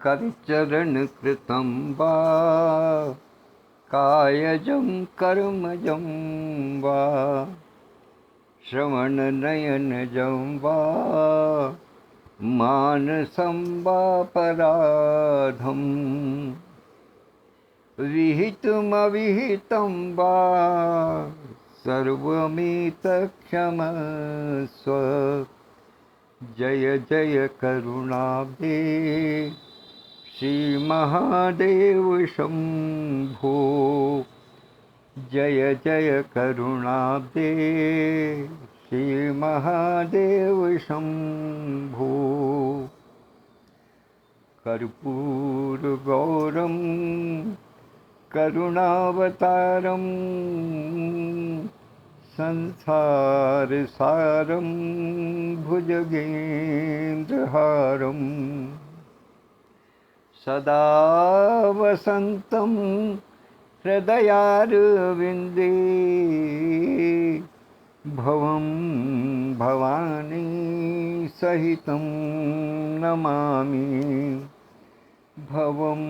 करचरण कृतं वा कायजं कर्मजं वा श्रवणनयनजं वा मानसं वा पराधं विहितमविहितं वा सर्वमेतत्क्षमस्व। जय जय करुणाब्धे श्रीमहादेव शम्भो। जय जय करुणाब्धे श्रीमहादेव शम्भो। कर्पूरगौरं करुणावतारं संसारसारं भुजगेन्द्रहारं सदा वसन्तं हृदयारविन्दे भवं भवानी सहितं नमामि। भवं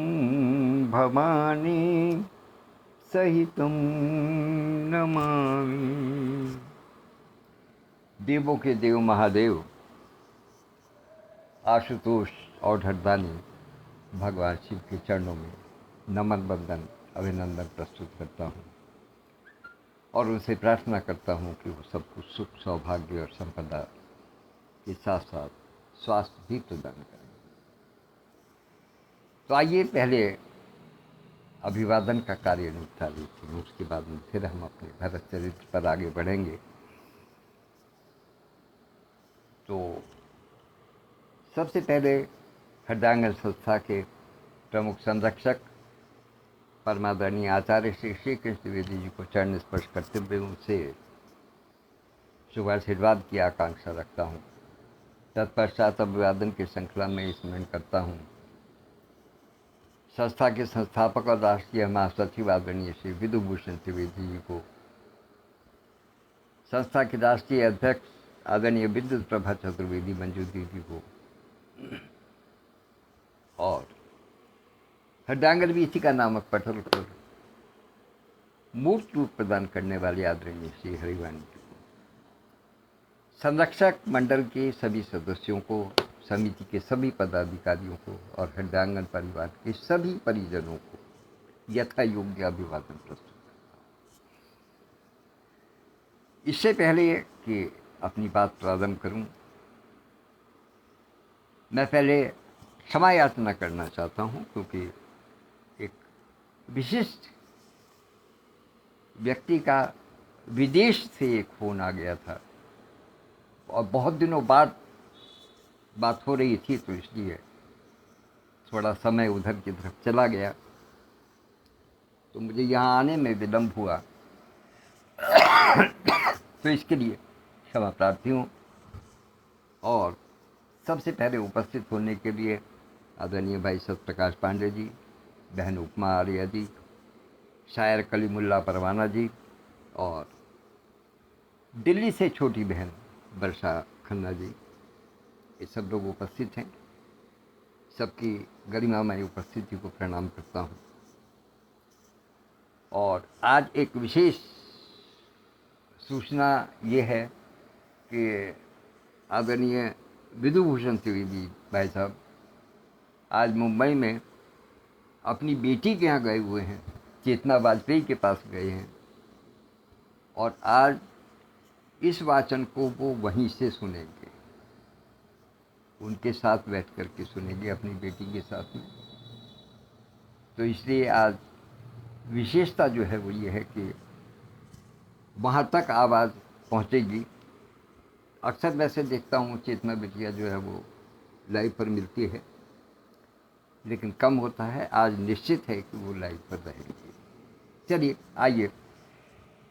भवानी सहितं नमामि। देवों के देव महादेव आशुतोष और हरदानी भगवान शिव के चरणों में नमन बंदन अभिनंदन प्रस्तुत करता हूँ और उनसे प्रार्थना करता हूँ कि वो सबको सुख सौभाग्य और संपदा के साथ साथ स्वास्थ्य भी प्रदान करें। तो आइए पहले अभिवादन का कार्य निपटा लेते हैं, उसके बाद में फिर हम अपने भरत चरित्र पर आगे बढ़ेंगे। तो सबसे पहले हृदयांगन संस्था के प्रमुख संरक्षक परमादरणीय आचार्य श्री श्री कृष्ण द्विवेदी जी को चरण स्पर्श करते हुए उनसे शुभाशीर्वाद की आकांक्षा रखता हूँ। तत्पश्चात अभिवादन की श्रृंखला में स्मरण करता हूँ संस्था के संस्थापक और राष्ट्रीय महासचिव आदरणीय श्री विधुभूषण त्रिवेदी जी को, संस्था के राष्ट्रीय अध्यक्ष आदरणीय विद्युत प्रभा चतुर्वेदी मंजू दीदी को, और हृदयांगन वीथी का नामक पटल पर मूर्त रूप प्रदान करने वाले आदरणीय श्री हरिवाणी जी को, संरक्षक मंडल के सभी सदस्यों को, समिति के सभी पदाधिकारियों को और हृदयांगन परिवार के सभी परिजनों को यथा योग्य अभिवादन प्रस्तुत करता हूँ। इससे पहले कि अपनी बात प्रारंभ करूं, मैं पहले क्षमा याचना करना चाहता हूं, क्योंकि एक विशिष्ट व्यक्ति का विदेश से एक फ़ोन आ गया था और बहुत दिनों बाद बात हो रही थी, तो इसलिए थोड़ा समय उधर की तरफ चला गया, तो मुझे यहाँ आने में विलम्ब हुआ। तो इसके लिए क्षमा प्रार्थी हूँ। और सबसे पहले उपस्थित होने के लिए आदरणीय भाई सत्यप्रकाश पांडे जी, बहन उपमा आर्या जी, शायर कलीमुल्ला परवाना जी और दिल्ली से छोटी बहन वर्षा खन्ना जी, ये सब लोग उपस्थित हैं। सबकी गरिमामय उपस्थिति को प्रणाम करता हूँ। और आज एक विशेष सूचना ये है कि आदरणीय विधुभूषण त्रिवेदी भाई साहब आज मुंबई में अपनी बेटी के यहाँ गए हुए हैं, चेतना वाजपेयी के पास गए हैं, और आज इस वाचन को वो वहीं से सुनेंगे, उनके साथ बैठ कर के सुनेंगे अपनी बेटी के साथ में। तो इसलिए आज विशेषता जो है वो ये है कि वहाँ तक आवाज़ पहुँचेगी। अक्सर वैसे देखता हूँ चेतना बिटिया जो है वो लाइव पर मिलती है, लेकिन कम होता है। आज निश्चित है कि वो लाइव पर रहेगी। चलिए आइए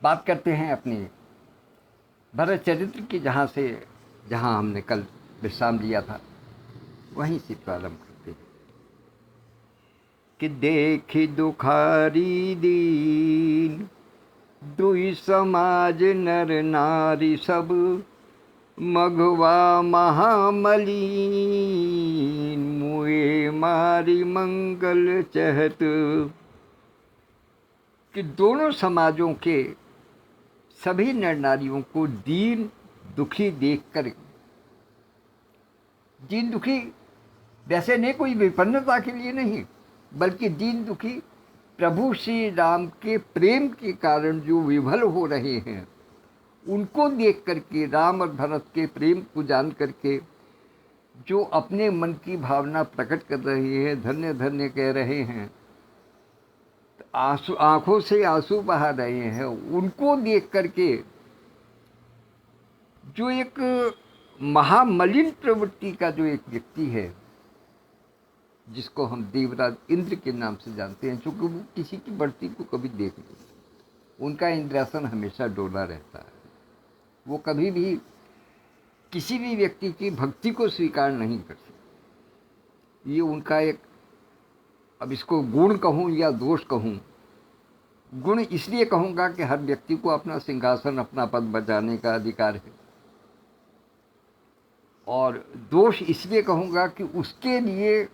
बात करते हैं अपनी भरत चरित्र की, जहाँ हमने कल विश्राम लिया था, वहीं से प्रारंभ करते हैं। कि देखी दुखारी दीन दुई समाज नर नारी सब, मघवा महामलीन मुए हमारी मंगल चहत, कि दोनों समाजों के सभी नर नारियों को दीन दुखी देखकर, दीन दुखी वैसे नहीं कोई विपन्नता के लिए नहीं, बल्कि दीन दुखी प्रभु श्री राम के प्रेम के कारण जो विभल हो रहे हैं, उनको देख करके, राम और भरत के प्रेम को जान करके जो अपने मन की भावना प्रकट कर रहे हैं, धन्य धन्य कह रहे हैं, आंसू, आंखों से आंसू बहा रहे हैं, उनको देख करके जो एक महामलिन प्रवृत्ति का जो एक व्यक्ति है, जिसको हम देवराज इंद्र के नाम से जानते हैं, चूंकि वो किसी की बढ़ती को कभी देख नहीं, उनका इंद्रासन हमेशा डोला रहता है, वो कभी भी किसी भी व्यक्ति की भक्ति को स्वीकार नहीं कर सकते। ये उनका एक, अब इसको गुण कहूँ या दोष कहूँ, गुण इसलिए कहूँगा कि हर व्यक्ति को अपना सिंहासन, अपना पद बचाने का अधिकार है, और दोष इसलिए कहूँगा कि उसके लिए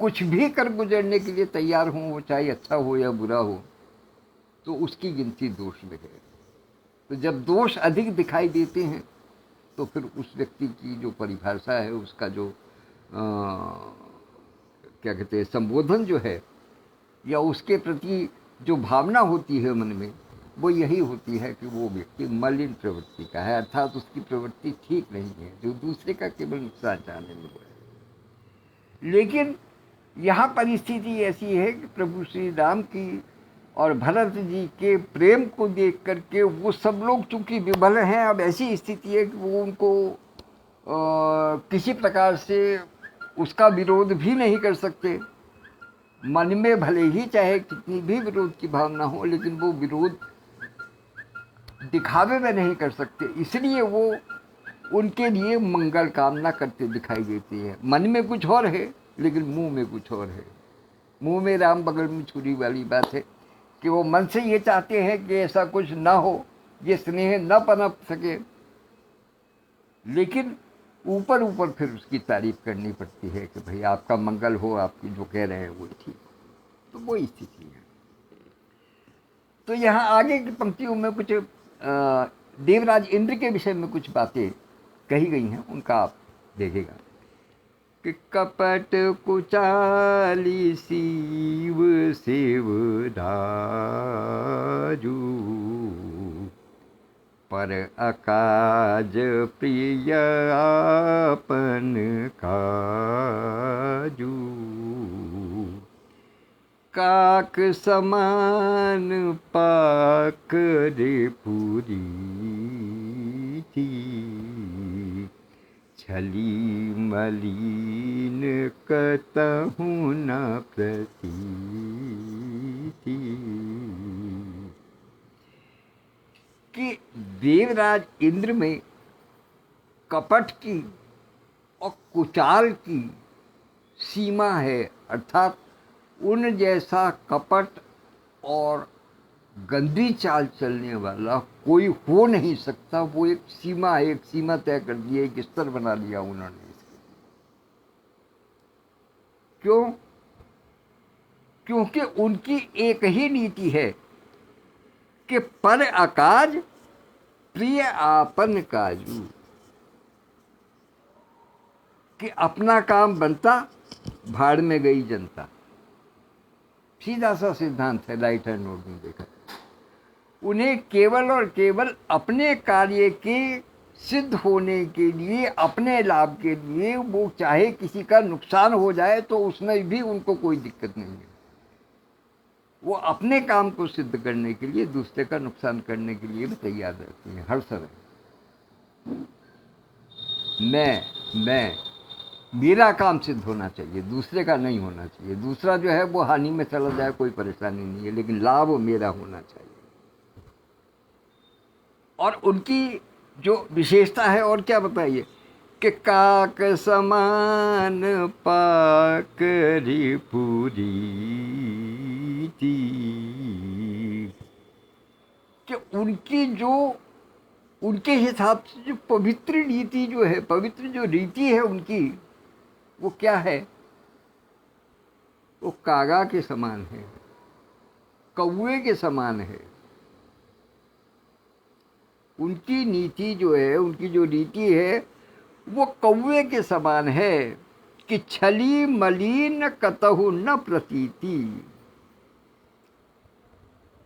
कुछ भी कर गुजरने के लिए तैयार हों, वो चाहे अच्छा हो या बुरा हो, तो उसकी गिनती दोष में है। तो जब दोष अधिक दिखाई देते हैं तो फिर उस व्यक्ति की जो परिभाषा है, उसका जो क्या कहते हैं, संबोधन जो है, या उसके प्रति जो भावना होती है मन में, वो यही होती है कि वो व्यक्ति मलिन प्रवृत्ति का है, अर्थात उसकी प्रवृत्ति ठीक नहीं है, जो दूसरे का केवल नुकसान चाहने में है। लेकिन यहाँ परिस्थिति ऐसी है कि प्रभु श्री राम की और भरत जी के प्रेम को देख करके वो सब लोग चूंकि विभल हैं, अब ऐसी स्थिति है कि वो उनको किसी प्रकार से उसका विरोध भी नहीं कर सकते। मन में भले ही चाहे कितनी भी विरोध की भावना हो, लेकिन वो विरोध दिखावे में नहीं कर सकते, इसलिए वो उनके लिए मंगल कामना करते दिखाई देती है। मन में कुछ और है लेकिन मुंह में कुछ और है। मुंह में राम बगल में छुरी वाली बात है कि वो मन से ये चाहते हैं कि ऐसा कुछ ना हो, ये स्नेह न पनप सके, लेकिन ऊपर ऊपर फिर उसकी तारीफ करनी पड़ती है कि भाई आपका मंगल हो, आपकी जो कह रहे हैं वो ठीक। तो वो स्थिति है। तो यहाँ आगे की पंक्तियों में कुछ देवराज इंद्र के विषय में कुछ बातें कही गई हैं, उनका आप देखेगा कि कपट कुचाली शिव शिव राजू, पर अकाज प्रिय आपन काजू, काक समान पाक रे पूरी थी, छली मलिन कतहु न प्रतीति। कि देवराज इंद्र में कपट की और कुचाल की सीमा है, अर्थात उन जैसा कपट और गंदी चाल चलने वाला कोई हो नहीं सकता। वो एक सीमा है, एक सीमा तय कर दी है, एक स्तर बना लिया उन्होंने इसके। क्यों? क्योंकि उनकी एक ही नीति है कि पर अकाज प्रिय आपन काजू, कि अपना काम बनता भाड़ में गई जनता। सीधा सा सिद्धांत है, राइट हैंड नोट में देखा। उन्हें केवल और केवल अपने कार्य के सिद्ध होने के लिए, अपने लाभ के लिए, वो चाहे किसी का नुकसान हो जाए तो उसमें भी उनको कोई दिक्कत नहीं है। वो अपने काम को सिद्ध करने के लिए दूसरे का नुकसान करने के लिए भी तैयार रहती हैं हर समय। मेरा काम सिद्ध होना चाहिए, दूसरे का नहीं होना चाहिए। दूसरा जो है वो हानि में चला जाए कोई परेशानी नहीं है, लेकिन लाभ मेरा होना चाहिए। और उनकी जो विशेषता है, और क्या बताइए, कि काक समान पाक री पूरी थी, कि उनकी जो, उनके हिसाब से जो पवित्र नीति जो है, पवित्र जो रीति है उनकी, वो क्या है वो कागा के समान है, कौवे के समान है। उनकी नीति जो है, उनकी जो रीति है वो कौवे के समान है कि छली मलिन कतहु न प्रतीति।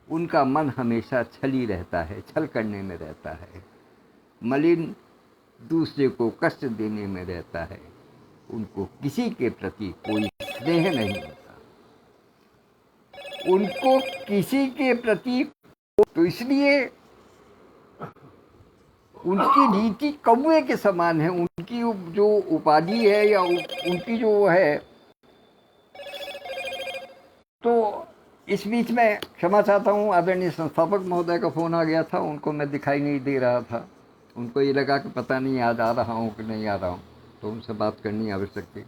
उनका मन हमेशा छली रहता है, छल करने में रहता है, मलिन दूसरे को कष्ट देने में रहता है। उनको किसी के प्रति कोई स्नेह नहीं होता, उनको किसी के प्रति। तो इसलिए उनकी रीति कौवे के समान है। उनकी जो उपाधि है या उनकी जो वो है। तो इस बीच में क्षमा चाहता हूँ, आदरणीय संस्थापक महोदय का फ़ोन आ गया था, उनको मैं दिखाई नहीं दे रहा था। उनको ये लगा कि पता नहीं आज आ रहा हूँ कि नहीं आ रहा हूँ, तो उनसे बात करनी आवश्यक थी।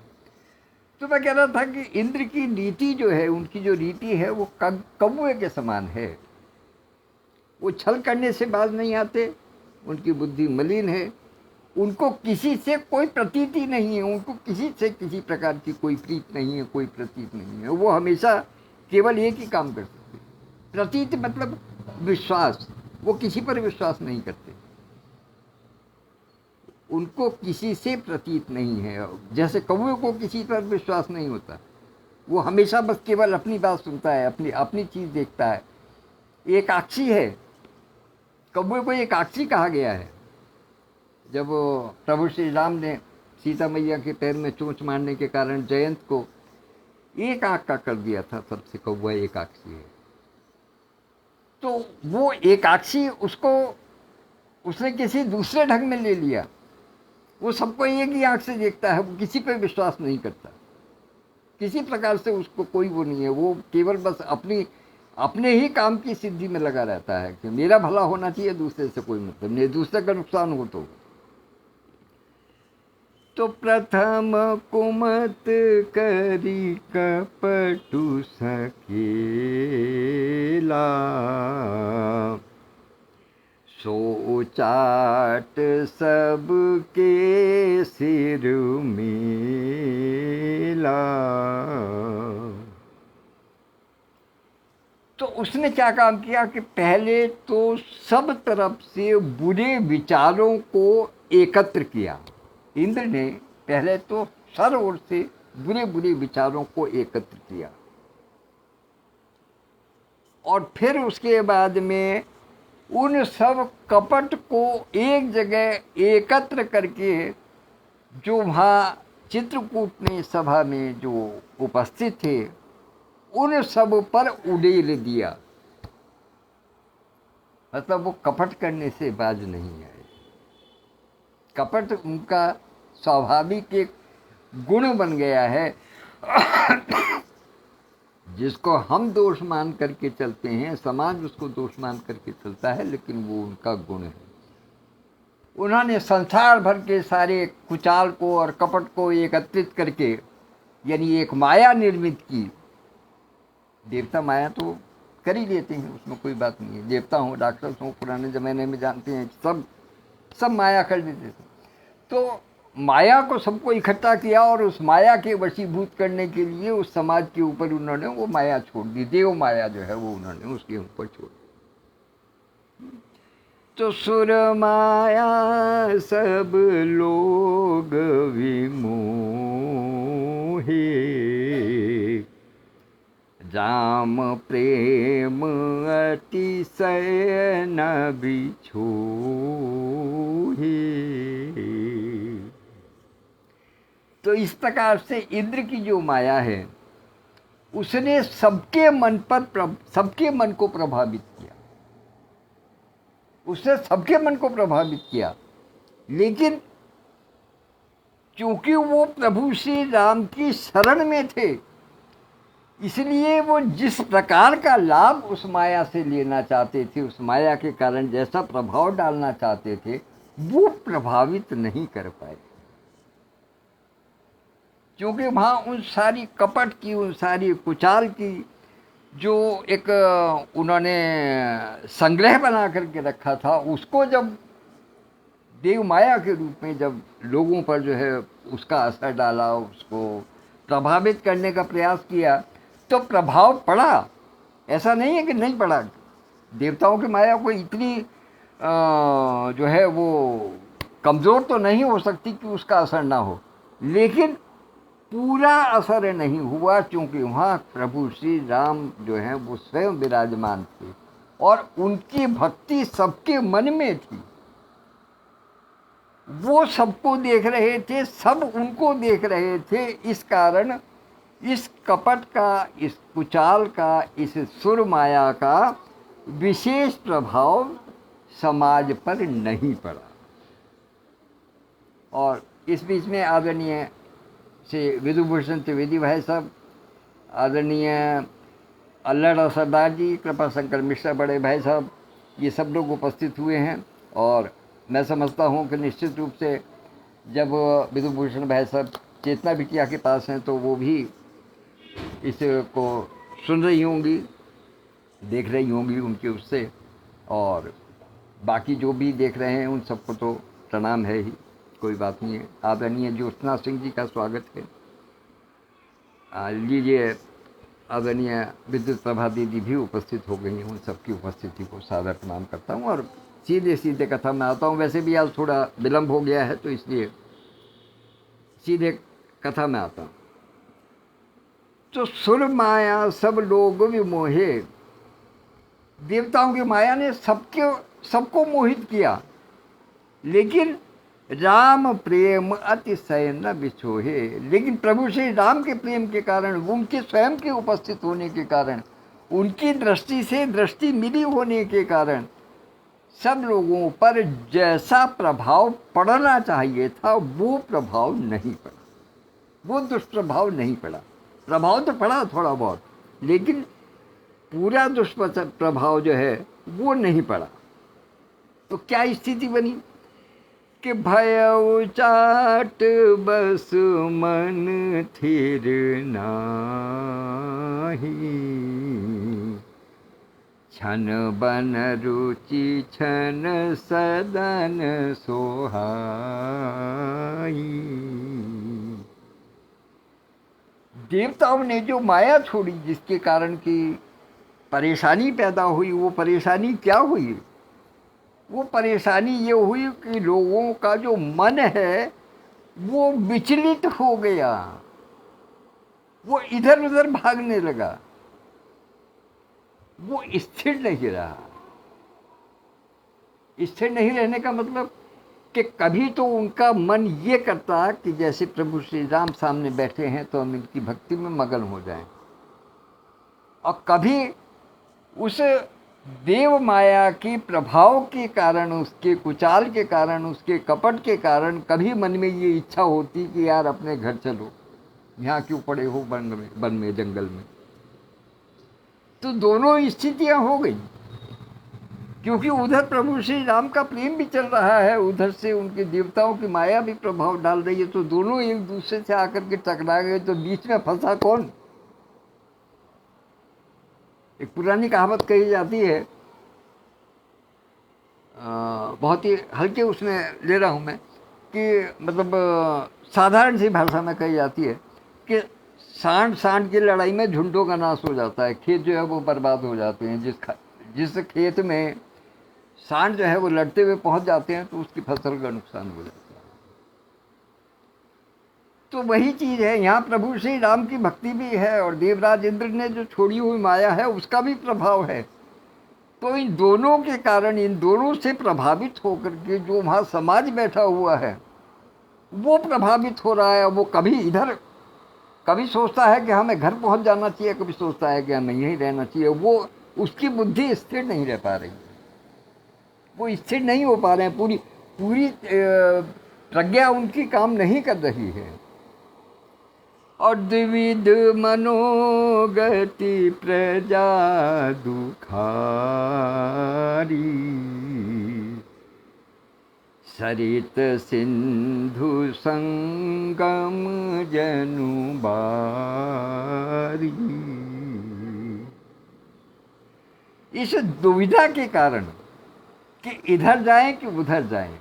तो मैं कह रहा था कि इंद्र की नीति जो है, उनकी जो रीति है वो कौवे के समान है। वो छल करने से बाज नहीं आते, उनकी बुद्धि मलिन है, उनको किसी से कोई प्रतीति नहीं है, उनको किसी से किसी प्रकार की कोई प्रीत नहीं है, कोई प्रतीत नहीं है। वो हमेशा केवल एक ही काम कर सकते। प्रतीत मतलब विश्वास, वो किसी पर विश्वास नहीं करते, उनको किसी से प्रतीत नहीं है। जैसे कौवे को किसी पर विश्वास नहीं होता, वो हमेशा बस केवल अपनी बात सुनता है, अपनी अपनी चीज़ देखता है। एकाक्षी है, कौवे को एकाक्षी कहा गया है। जब प्रभु श्री राम ने सीता मैया के पैर में चोंच मारने के कारण जयंत को एक आँख का कर दिया था, तब से कौवा एकाक्षी है। तो वो एकाक्षी उसको उसने किसी दूसरे ढंग में ले लिया। वो सबको एक ही आँख से देखता है, वो किसी पर विश्वास नहीं करता, किसी प्रकार से उसको कोई वो नहीं है। वो केवल बस अपने ही काम की सिद्धि में लगा रहता है कि मेरा भला होना चाहिए, दूसरे से कोई मतलब नहीं, दूसरे का नुकसान हो तो प्रथम कुमत करी कपटु सकेला, सो चाट सबके सिर मेला। तो उसने क्या काम किया कि पहले तो सब तरफ से बुरे विचारों को एकत्र किया। इंद्र ने पहले तो हर ओर से बुरे बुरे विचारों को एकत्र किया, और फिर उसके बाद में उन सब कपट को एक जगह एकत्र करके, जो वहाँ चित्रकूट में सभा में जो उपस्थित थे, उन सब पर उड़ेल दिया। मतलब वो कपट करने से बाज नहीं आए। कपट उनका स्वाभाविक एक गुण बन गया है जिसको हम दोष मान करके चलते हैं, समाज उसको दोष मान करके चलता है, लेकिन वो उनका गुण है। उन्होंने संसार भर के सारे कुचाल को और कपट को एकत्रित करके, यानी एक माया निर्मित की। देवता माया तो कर ही लेते हैं, उसमें कोई बात नहीं है। देवता हो, राक्षस हो, पुराने ज़माने में जानते हैं सब माया कर देते थे। तो माया को सबको इकट्ठा किया, और उस माया के वशीभूत करने के लिए उस समाज के ऊपर उन्होंने वो माया छोड़ दी। देव माया जो है वो उन्होंने उसके ऊपर छोड़ दी। तो सुर माया सब लोग विमोहे, जाम प्रेम अतिशय न बिछोहे। तो इस प्रकार से इंद्र की जो माया है, उसने सबके मन को प्रभावित किया, उसने सबके मन को प्रभावित किया। लेकिन क्योंकि वो प्रभु श्री राम की शरण में थे, इसलिए वो जिस प्रकार का लाभ उस माया से लेना चाहते थे, उस माया के कारण जैसा प्रभाव डालना चाहते थे, वो प्रभावित नहीं कर पाए। क्योंकि वहाँ उन सारी कपट की, उन सारी कुचाल की जो एक उन्होंने संग्रह बना करके रखा था, उसको जब देव माया के रूप में जब लोगों पर जो है उसका असर डाला, उसको प्रभावित करने का प्रयास किया, तो प्रभाव पड़ा, ऐसा नहीं है कि नहीं पड़ा। देवताओं की माया कोई इतनी जो है वो कमज़ोर तो नहीं हो सकती कि उसका असर ना हो, लेकिन पूरा असर नहीं हुआ, क्योंकि वहाँ प्रभु श्री राम जो हैं वो स्वयं विराजमान थे और उनकी भक्ति सबके मन में थी। वो सबको देख रहे थे, सब उनको देख रहे थे। इस कारण इस कपट का, इस कुचाल का, इस सुर माया का विशेष प्रभाव समाज पर नहीं पड़ा। और इस बीच में आदरणीय श्री विधुभूषण त्रिवेदी भाई साहब, आदरणीय अल्लड़ और सरदार जी, कृपा शंकर मिश्रा बड़े भाई साहब, ये सब लोग उपस्थित हुए हैं। और मैं समझता हूँ कि निश्चित रूप से जब विधुभूषण भाई साहब चेतना बिटिया के पास हैं तो वो भी इसको सुन रही होंगी, देख रही होंगी उनके उससे, और बाकी जो भी देख रहे हैं उन सबको तो प्रणाम है ही, कोई बात नहीं है। आदरणीय ज्योत्सना सिंह जी का स्वागत है। लीजिए, आदरणीय विद्युत प्रभा दीदी भी उपस्थित हो गई हैं, उन सबकी उपस्थिति को सादर प्रणाम करता हूँ और सीधे सीधे कथा में आता हूँ। वैसे भी आज थोड़ा विलम्ब हो गया है तो इसलिए सीधे कथा में आता हूँ। तो सुर माया सब लोग विमोहे, देवताओं की माया ने सबको मोहित किया, लेकिन राम प्रेम अतिशय न बिछोहे। लेकिन प्रभु श्री राम के प्रेम के कारण, उनके स्वयं के उपस्थित होने के कारण, उनकी दृष्टि से दृष्टि मिली होने के कारण सब लोगों पर जैसा प्रभाव पड़ना चाहिए था वो प्रभाव नहीं पड़ा, वो दुष्प्रभाव नहीं पड़ा। प्रभाव तो पड़ा थोड़ा बहुत, लेकिन पूरा दुष्प्रभाव जो है वो नहीं पड़ा। तो क्या स्थिति बनी कि भय चाट बस मन थिर नाही, छन बन रुचि छन सदन सोहाई। देवताओं ने जो माया छोड़ी, जिसके कारण की परेशानी पैदा हुई, वो परेशानी क्या हुई? वो परेशानी ये हुई कि लोगों का जो मन है वो विचलित हो गया, वो इधर उधर भागने लगा, वो स्थिर नहीं रहा। स्थिर नहीं रहने का मतलब कि कभी तो उनका मन ये करता कि जैसे प्रभु श्री राम सामने बैठे हैं तो हम इनकी भक्ति में मगन हो जाएं, और कभी उस देव माया के प्रभाव के कारण, उसके कुचाल के कारण, उसके कपट के कारण कभी मन में ये इच्छा होती कि यार अपने घर चलो, यहाँ क्यों पड़े हो वन में जंगल में। तो दोनों स्थितियाँ हो गई, क्योंकि उधर प्रभु श्री राम का प्रेम भी चल रहा है, उधर से उनके देवताओं की माया भी प्रभाव डाल रही है, तो दोनों एक दूसरे से आकर के टकरा गए। तो बीच में फंसा कौन? एक पुरानी कहावत कही जाती है, बहुत ही हल्के उसमें ले रहा हूँ मैं, कि मतलब साधारण सी भाषा में कही जाती है कि सांड सांड की लड़ाई में झुंडों का नाश हो जाता है, खेत जो है वो बर्बाद हो जाते हैं। जिस खेत में सांड जो है वो लड़ते हुए पहुंच जाते हैं तो उसकी फसल का नुकसान हो जाता है। तो वही चीज़ है, यहाँ प्रभु श्री राम की भक्ति भी है और देवराज इंद्र ने जो छोड़ी हुई माया है उसका भी प्रभाव है। तो इन दोनों के कारण, इन दोनों से प्रभावित होकर के जो वहाँ समाज बैठा हुआ है वो प्रभावित हो रहा है। वो कभी इधर, कभी सोचता है कि हमें घर पहुँच जाना चाहिए, कभी सोचता है कि हमें यहीं रहना चाहिए। वो उसकी बुद्धि स्थिर नहीं रह पा रही, वो स्थिर नहीं हो पा रहे हैं, पूरी प्रज्ञा उनकी काम नहीं कर रही है। और द्विविध मनोगति प्रजा दुखारी, सरित सिंधु संगम जनु बारी। इस दुविधा के कारण कि इधर जाएं कि उधर जाएं,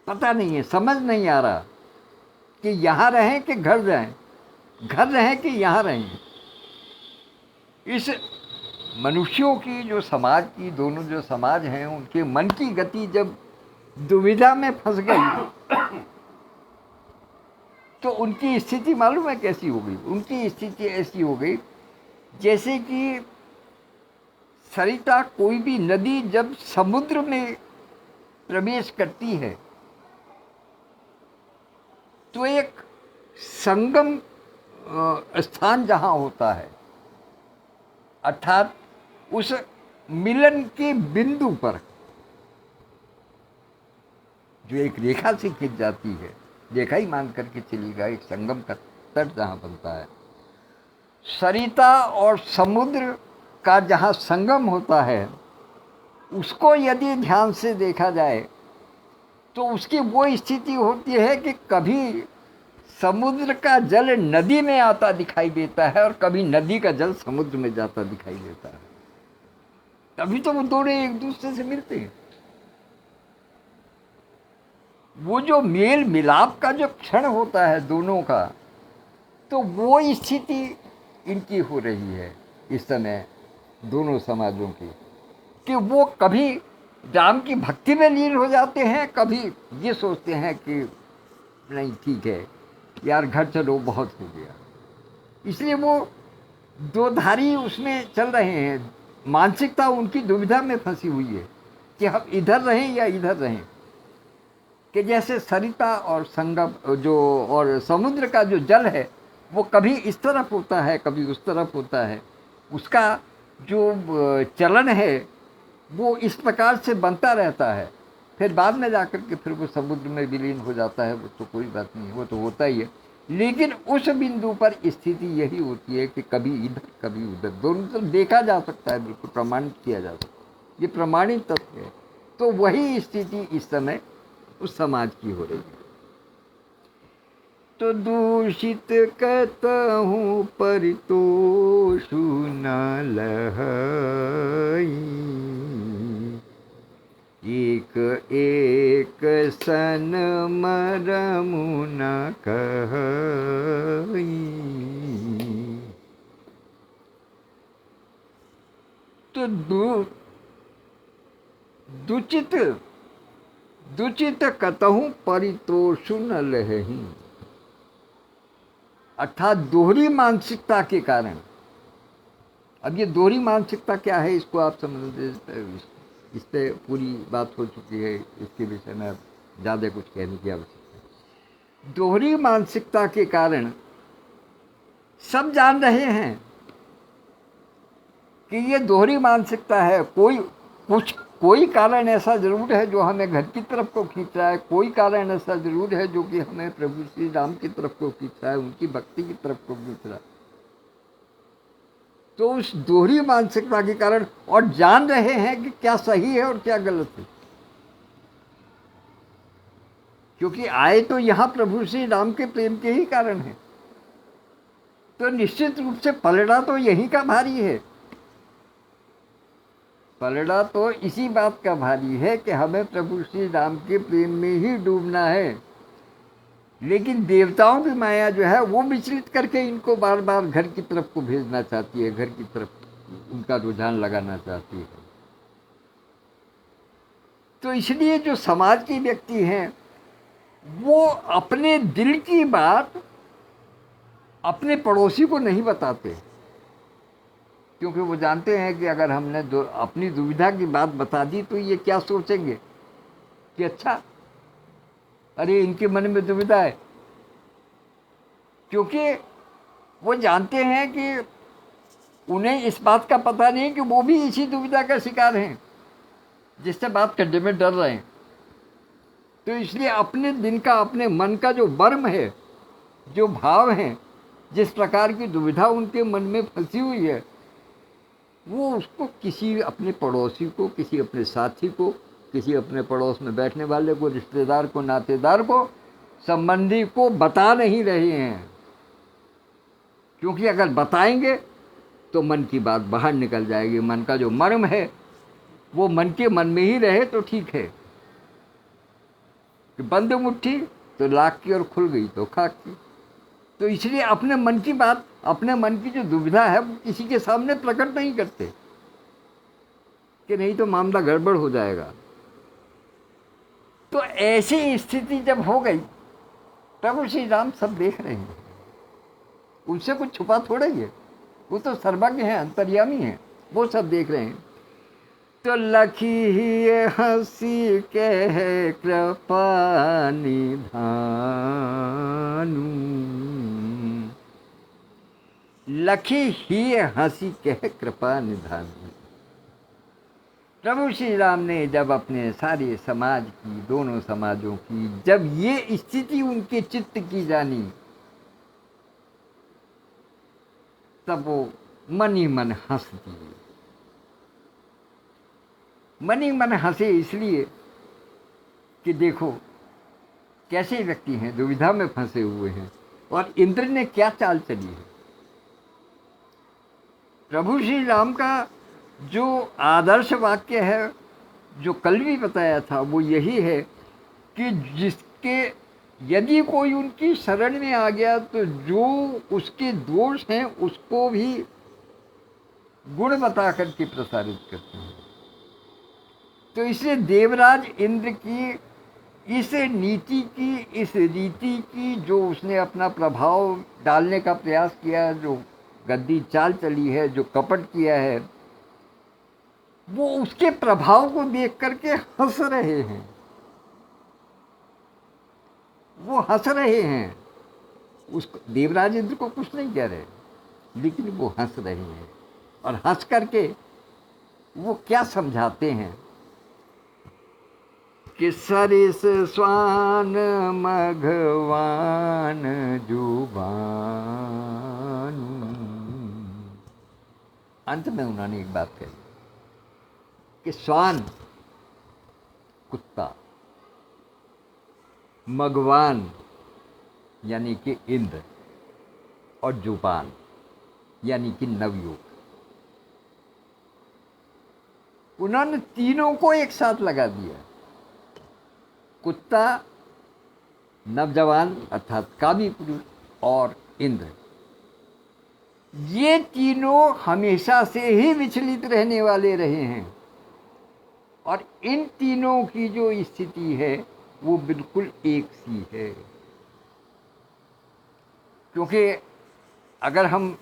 पता नहीं है, समझ नहीं आ रहा कि यहाँ रहें कि घर जाएं। घर रहें कि यहाँ रहें। इस मनुष्यों की जो समाज की, दोनों जो समाज हैं, उनके मन की गति जब दुविधा में फंस गई तो उनकी स्थिति मालूम है कैसी हो गई? उनकी स्थिति ऐसी हो गई जैसे कि सरिता, कोई भी नदी जब समुद्र में प्रवेश करती है तो एक संगम स्थान जहाँ होता है, अर्थात उस मिलन के बिंदु पर जो एक रेखा से खिंच जाती है, रेखा ही मान करके चलिएगा, एक संगम का तट जहाँ बनता है, सरिता और समुद्र का जहाँ संगम होता है, उसको यदि ध्यान से देखा जाए तो उसकी वो स्थिति होती है कि कभी समुद्र का जल नदी में आता दिखाई देता है और कभी नदी का जल समुद्र में जाता दिखाई देता है। तभी तो वो दोनों एक दूसरे से मिलते हैं। वो जो मेल मिलाप का जो क्षण होता है दोनों का, तो वो स्थिति इनकी हो रही है इस समय दोनों समाजों की, कि वो कभी राम की भक्ति में लीन हो जाते हैं, कभी ये सोचते हैं कि नहीं ठीक है यार, घर चलो, बहुत हो गया। इसलिए वो दो धारी उसमें चल रहे हैं। मानसिकता उनकी दुविधा में फंसी हुई है कि हम इधर रहें या इधर रहें। कि जैसे सरिता और संगम जो और समुद्र का जो जल है वो कभी इस तरफ होता है, कभी उस तरफ होता है। उसका जो चलन है वो इस प्रकार से बनता रहता है, फिर बाद में जाकर के फिर वो समुद्र में विलीन हो जाता है। वो तो कोई बात नहीं, वो तो होता ही है। लेकिन उस बिंदु पर स्थिति यही होती है कि कभी इधर कभी उधर, दोनों तरफ देखा जा सकता है, बिल्कुल प्रमाणित किया जा सकता है, ये प्रमाणित तथ्य है। तो वही स्थिति इस समय उस समाज की हो रही है। तो दूषित कहूँ परितोषु न लहई, एक एक सन मरमु न कहई। तो दुचित कतहु परितोषु न लहई, अर्थात दोहरी मानसिकता के कारण। अब ये दोहरी मानसिकता क्या है, इसको आप समझ, इस पर पूरी बात हो चुकी है, इसके विषय में अब ज़्यादा कुछ कहने की आवश्यकता है। दोहरी मानसिकता के कारण सब जान रहे हैं कि ये दोहरी मानसिकता है। कोई कारण ऐसा जरूर है जो हमें घर की तरफ को खींच रहा है, कोई कारण ऐसा जरूर है जो कि हमें प्रभु श्री राम की तरफ को खींच रहा है, उनकी भक्ति की तरफ को खींच रहा है। तो उस दोहरी मानसिकता के कारण, और जान रहे हैं कि क्या सही है और क्या गलत है, क्योंकि आए तो यहाँ प्रभु श्री राम के प्रेम के ही कारण है। तो निश्चित रूप से पलड़ा तो यही का भारी है, पलड़ा तो इसी बात का भारी है कि हमें प्रभु श्री राम के प्रेम में ही डूबना है। लेकिन देवताओं की माया जो है वो विचलित करके इनको बार बार घर की तरफ को भेजना चाहती है, घर की तरफ उनका रुझान लगाना चाहती है। तो इसलिए जो समाज के व्यक्ति हैं वो अपने दिल की बात अपने पड़ोसी को नहीं बताते, क्योंकि वो जानते हैं कि अगर हमने अपनी दुविधा की बात बता दी तो ये क्या सोचेंगे कि अच्छा, अरे इनके मन में दुविधा है। क्योंकि वो जानते हैं कि उन्हें इस बात का पता नहीं कि वो भी इसी दुविधा का शिकार हैं जिससे बात करने में डर रहे हैं। तो इसलिए अपने दिन का, अपने मन का जो मर्म है, जो भाव है, जिस प्रकार की दुविधा उनके मन में फंसी हुई है, वो उसको किसी अपने पड़ोसी को, किसी अपने साथी को, किसी अपने पड़ोस में बैठने वाले को, रिश्तेदार को, नातेदार को, संबंधी को बता नहीं रहे हैं। क्योंकि अगर बताएंगे तो मन की बात बाहर निकल जाएगी। मन का जो मर्म है वो मन के मन में ही रहे तो ठीक है। कि बंद मुट्ठी तो लाख की और खुल गई तो खाक की। तो इसलिए अपने मन की बात, अपने मन की जो दुविधा है वो किसी के सामने प्रकट नहीं करते कि नहीं तो मामला गड़बड़ हो जाएगा। तो ऐसी स्थिति जब हो गई, प्रभु श्री राम सब देख रहे हैं, उनसे कुछ छुपा थोड़ा ही है, वो तो सर्वज्ञ हैं, अंतर्यामी हैं, वो सब देख रहे हैं। तो लखी ही हंसी कह कृपा निधानु, लखी ही हंसी कह कृपा निधानु। प्रभु श्री राम ने जब अपने सारे समाज की, दोनों समाजों की, जब ये स्थिति उनके चित्त की जानी, तब वो मन ही मन हंस दिए। मन ही मन हंसे इसलिए कि देखो कैसे व्यक्ति हैं, दुविधा में फंसे हुए हैं, और इंद्र ने क्या चाल चली है। प्रभु श्री राम का जो आदर्श वाक्य है, जो कल भी बताया था, वो यही है कि जिसके यदि कोई उनकी शरण में आ गया तो जो उसके दोष हैं उसको भी गुण बता करके प्रसारित करते हैं। तो इसलिए देवराज इंद्र की इस नीति की, इस रीति की, जो उसने अपना प्रभाव डालने का प्रयास किया, जो गद्दी चाल चली है, जो कपट किया है, वो उसके प्रभाव को देख करके हंस रहे हैं। वो हंस रहे हैं, उसको देवराज इंद्र को कुछ नहीं कह रहे, लेकिन वो हंस रहे हैं। और हंस करके वो क्या समझाते हैं कि सरिस स्वान मघवान जुबानु। अंत में उन्होंने एक बात कही कि स्वान कुत्ता, मघवान यानी कि इंद्र, और जुबान यानी कि नवयुग, उन्होंने तीनों को एक साथ लगा दिया। कुत्ता, नवजवान अर्थात कामी पुरुष, और इंद्र, ये तीनों हमेशा से ही विचलित रहने वाले रहे हैं। और इन तीनों की जो स्थिति है वो बिल्कुल एक सी है। क्योंकि अगर हम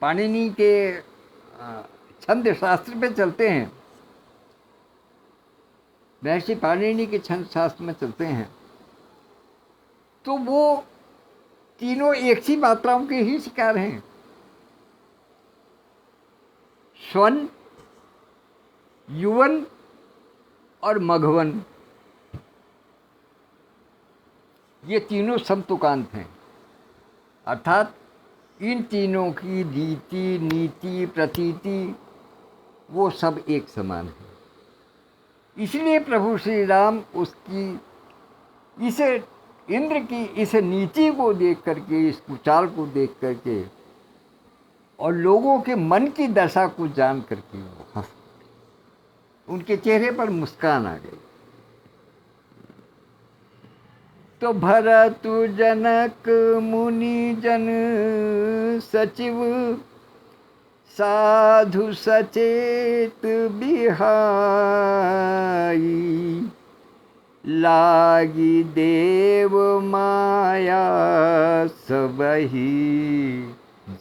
पाणिनि के छंद शास्त्र पे चलते हैं, महर्षि पाणिनि के छंद शास्त्र में चलते हैं, तो वो तीनों एक सी मात्राओं के ही शिकार हैं। स्वन, युवन और मघवन, ये तीनों समतुकांत हैं। अर्थात इन तीनों की रीति, नीति, प्रतीति वो सब एक समान है। इसलिए प्रभु श्री राम उसकी इस इंद्र की इस नीति को देख करके, इस कुचाल को देख करके और लोगों के मन की दशा को जान करके वो हंस, उनके चेहरे पर मुस्कान आ गई। तो भरतु जनक मुनि जन सचिव, साधु सचेत बिहाई, लागी देव माया सबही,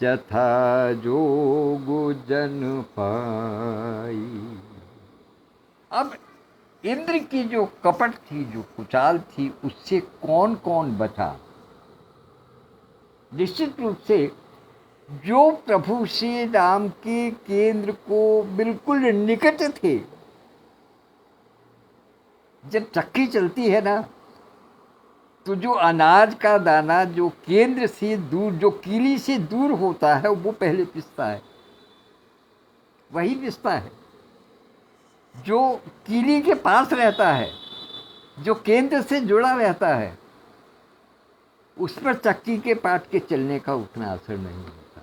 जथा जोग जन पाई। अब इंद्र की जो कपट थी, जो कुचाल थी, उससे कौन कौन बचा? निश्चित रूप से जो प्रभु श्री राम के केंद्र को बिल्कुल निकट थे। जब चक्की चलती है ना, तो जो अनाज का दाना जो केंद्र से दूर, जो कीली से दूर होता है, वो पहले पिसता है। वही पिसता है जो कीली के पास रहता है, जो केंद्र से जुड़ा रहता है, उस पर चक्की के पाट के चलने का उतना असर नहीं होता।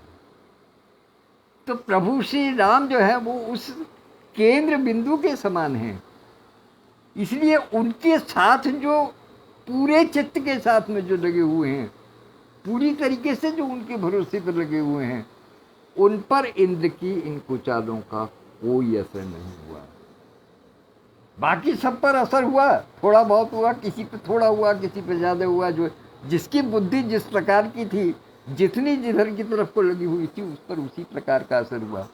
तो प्रभु श्री राम जो है वो उस केंद्र बिंदु के समान हैं। इसलिए उनके साथ जो पूरे चित्त के साथ में जो लगे हुए हैं, पूरी तरीके से जो उनके भरोसे पर लगे हुए हैं, उन पर इंद्र की इन कुचालों का कोई असर नहीं हुआ। बाकी सब पर असर हुआ, थोड़ा बहुत हुआ, किसी पे थोड़ा हुआ, किसी पे ज़्यादा हुआ। जो जिसकी बुद्धि जिस प्रकार की थी, जितनी जिधर की तरफ को लगी हुई थी, उस पर उसी प्रकार का असर हुआ।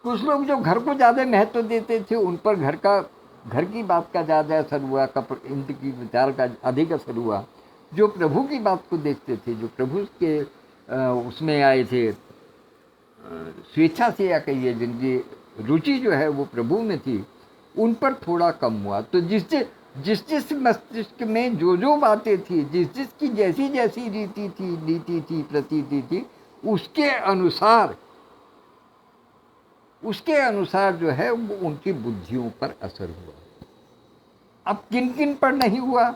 कुछ लोग जो घर को ज़्यादा महत्व देते थे, उन पर घर की बात का ज़्यादा असर हुआ, इंद्र की विचार का अधिक असर हुआ। जो प्रभु की बात को देखते थे, जो प्रभु के उसमें आए थे, स्वेच्छा से या कहिए जिनकी रुचि जो है वो प्रभु में थी, उन पर थोड़ा कम हुआ। तो जिस मस्तिष्क में जो बातें थी, जिसकी जैसी जैसी नीति थी, प्रतीति थी, उसके अनुसार जो है वो उनकी बुद्धियों पर असर हुआ। अब किन किन पर नहीं हुआ,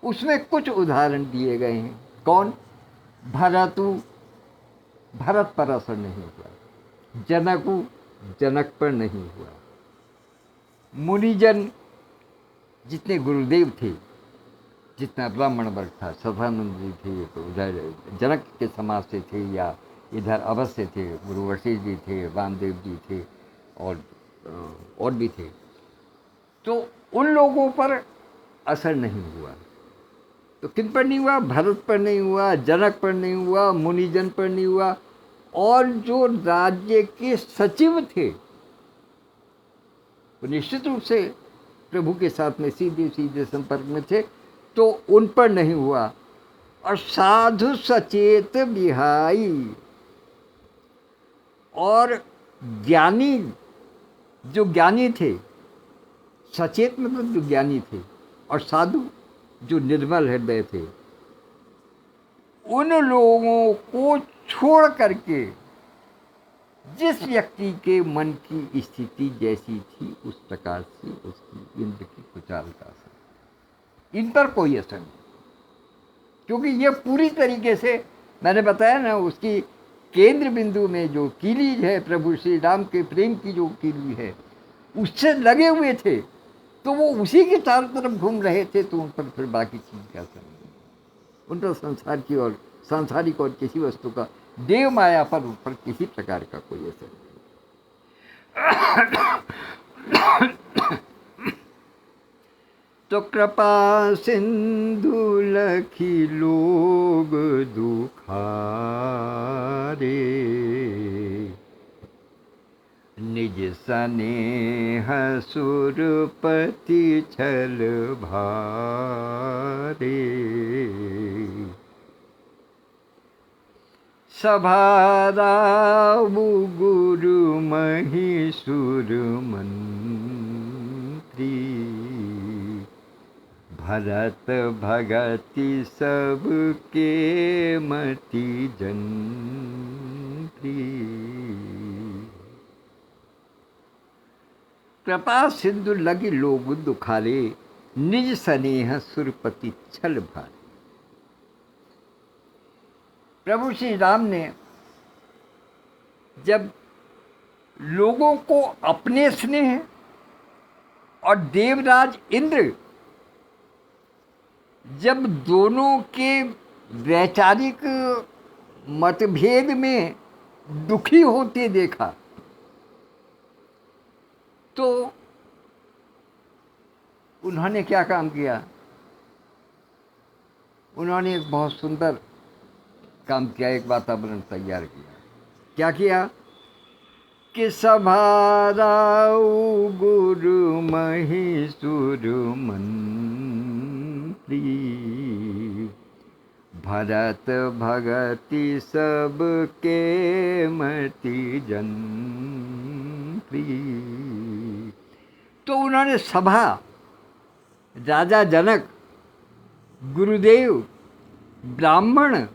उसमें कुछ उदाहरण दिए गए हैं। कौन? भरत पर असर नहीं हुआ, जनक पर नहीं हुआ, मुनिजन जितने गुरुदेव थे, जितना ब्राह्मण वर्ग था, सदानंद जी थे, तो उधर जनक के समाज से थे, या इधर अवश्य थे, गुरु वशिष्ठ जी थे, वामदेव जी थे, और भी थे। तो उन लोगों पर असर नहीं हुआ। तो किन पर नहीं हुआ? भरत पर नहीं हुआ, जनक पर नहीं हुआ, मुनिजन पर नहीं हुआ, और जो राज्य के सचिव थे वो निश्चित रूप से प्रभु के साथ में सीधे संपर्क में थे, तो उन पर नहीं हुआ। और साधु सचेत बिहाई, और ज्ञानी जो ज्ञानी थे, सचेत मतलब जो ज्ञानी थे, और साधु जो निर्मल हृदय थे, उन लोगों को छोड़ करके जिस व्यक्ति के मन की स्थिति जैसी थी, उस प्रकार से उसकी इंद्र की कुचाल का असर, इन पर कोई असर नहीं। क्योंकि ये पूरी तरीके से, मैंने बताया ना, उसकी केंद्र बिंदु में जो कीली है, प्रभु श्री राम के प्रेम की जो कीली है, उससे लगे हुए थे, तो वो उसी के चारों तरफ घूम रहे थे, तो उन पर फिर बाकी चीज़ का असर नहीं। उन पर संसार की और सांसारिक और किसी वस्तु का, देव माया पर उन पर किसी प्रकार का कोई असर नहीं। तो कृपा सिंधु लखी लोग दुखारे, निज स्नेह सुरपति छल भारे, सभाराऊ गुरु महीसुर मंत्री, भरत भगति सबके मति जंत्री। कृपा सिंधु लगी लोग दुखारे, निज स्नेह सुरपति छल भारे। प्रभु श्री राम ने जब लोगों को अपने स्नेह और देवराज इंद्र, जब दोनों के वैचारिक मतभेद में दुखी होते देखा, तो उन्होंने क्या काम किया? उन्होंने एक बहुत सुंदर काम किया, एक वातावरण तैयार किया। क्या किया? कि सभाराऊ गुरु महीसुर मंत्री, भरत भगति सबके मति जंत्री। तो उन्होंने सभा, राजा जनक, गुरुदेव, ब्राह्मण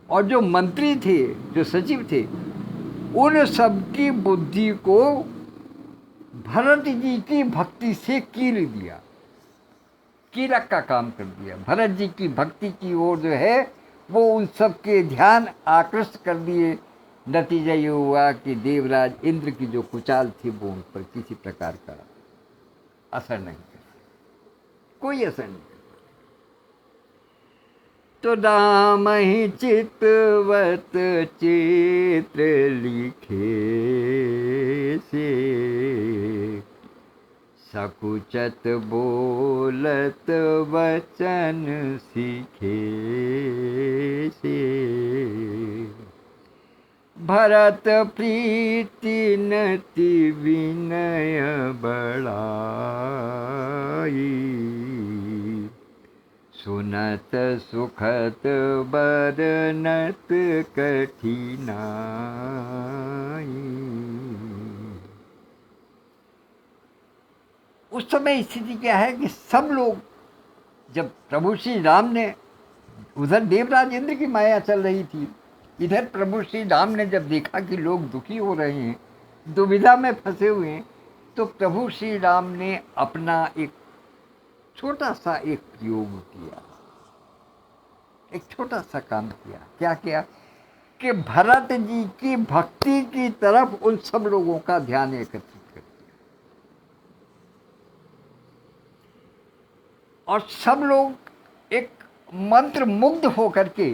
और जो मंत्री थे, जो सचिव थे, उन सबकी बुद्धि को भरत जी की भक्ति से कील दिया, कीलक का काम कर दिया। भरत जी की भक्ति की ओर जो है वो उन सबके ध्यान आकृष्ट कर दिए। नतीजा ये हुआ कि देवराज इंद्र की जो कुचाल थी वो उन पर किसी प्रकार का असर नहीं कर, कोई असर नहीं। तो राम ही चितवत चित्र लिखे से, सकुचत बोलत वचन सीखे से। भरत प्रीति नति विनय बढ़ाई, सुनत सुखत बरनत कठिनाई। उस समय स्थिति क्या है कि सब लोग, जब प्रभु श्री राम ने, उधर देवराज इंद्र की माया चल रही थी, इधर प्रभु श्री राम ने जब देखा कि लोग दुखी हो रहे हैं, दुविधा में फंसे हुए हैं, तो प्रभु श्री राम ने अपना एक छोटा सा एक प्रयोग किया, एक छोटा सा काम किया। क्या किया कि भरत जी की भक्ति की तरफ उन सब लोगों का ध्यान एकत्रित कर दिया, और सब लोग एक मंत्र मुग्ध होकर के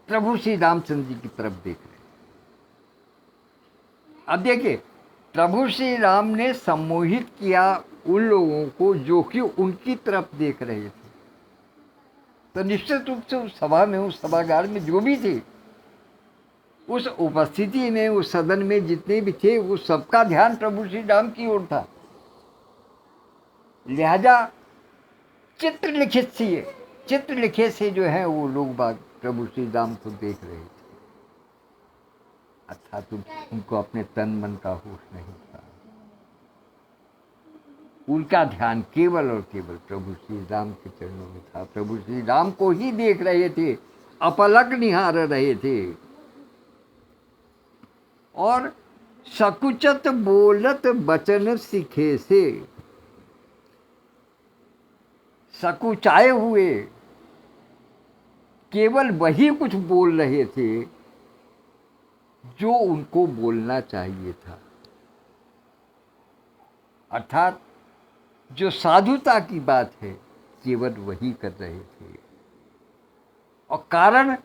प्रभु श्री रामचंद्र जी की तरफ देख रहे हैं। अब देखिए, प्रभु श्री राम ने सम्मोहित किया उन लोगों को जो कि उनकी तरफ देख रहे थे। तो निश्चित रूप से उस सभा में, उस सभागार में जो भी थे, उस उपस्थिति में, उस सदन में जितने भी थे, वो सबका ध्यान प्रभु श्री राम की ओर था। लिहाजा चित्र लिखे से जो है वो लोग बाग प्रभु श्री राम को देख रहे थे, अर्थात उनको अपने तन मन का होश नहीं था। उनका ध्यान केवल और केवल प्रभु श्री राम के चरणों में था। प्रभु श्री राम को ही देख रहे थे, अपलक निहार रहे थे। और सकुचत बोलत बचन सीखे से, सकुचाए हुए केवल वही कुछ बोल रहे थे जो उनको बोलना चाहिए था, अर्थात जो साधुता की बात है केवल वही कर रहे थे। और कारण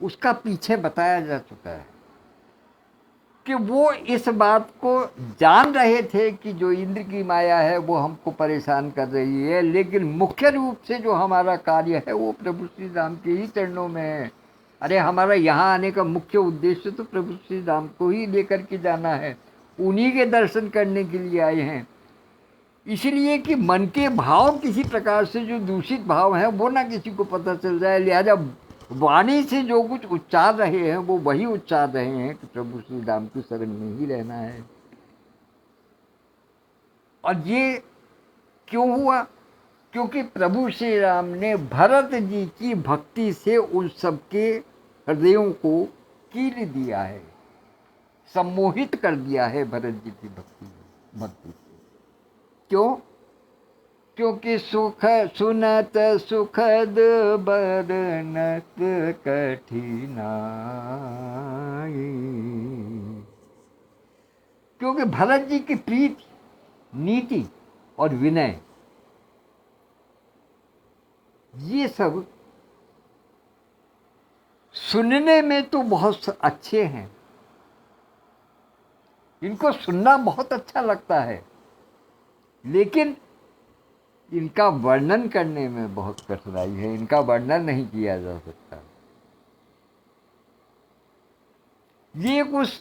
उसका पीछे बताया जा चुका है कि वो इस बात को जान रहे थे कि जो इंद्र की माया है वो हमको परेशान कर रही है, लेकिन मुख्य रूप से जो हमारा कार्य है वो प्रभु श्री राम के ही चरणों में है। अरे हमारा यहाँ आने का मुख्य उद्देश्य तो प्रभु श्री राम को ही लेकर के जाना है, उन्हीं के दर्शन करने के लिए आए हैं। इसलिए कि मन के भाव किसी प्रकार से जो दूषित भाव हैं वो ना किसी को पता चल जाए, लिहाजा वाणी से जो कुछ उच्चार रहे हैं वो वही उच्चार रहे हैं कि प्रभु श्री राम की शरण में ही रहना है। और ये क्यों हुआ? क्योंकि प्रभु श्री राम ने भरत जी की भक्ति से उन सबके हृदयों को कील दिया है, सम्मोहित कर दिया है भरत जी की भक्ति से। क्यों? क्योंकि सुख सुनत सुखद बरनत कठिनाई, क्योंकि भरत जी की प्रीति, नीति और विनय, ये सब सुनने में तो बहुत अच्छे हैं, इनको सुनना बहुत अच्छा लगता है, लेकिन इनका वर्णन करने में बहुत कठिनाई है, इनका वर्णन नहीं किया जा सकता। ये कुछ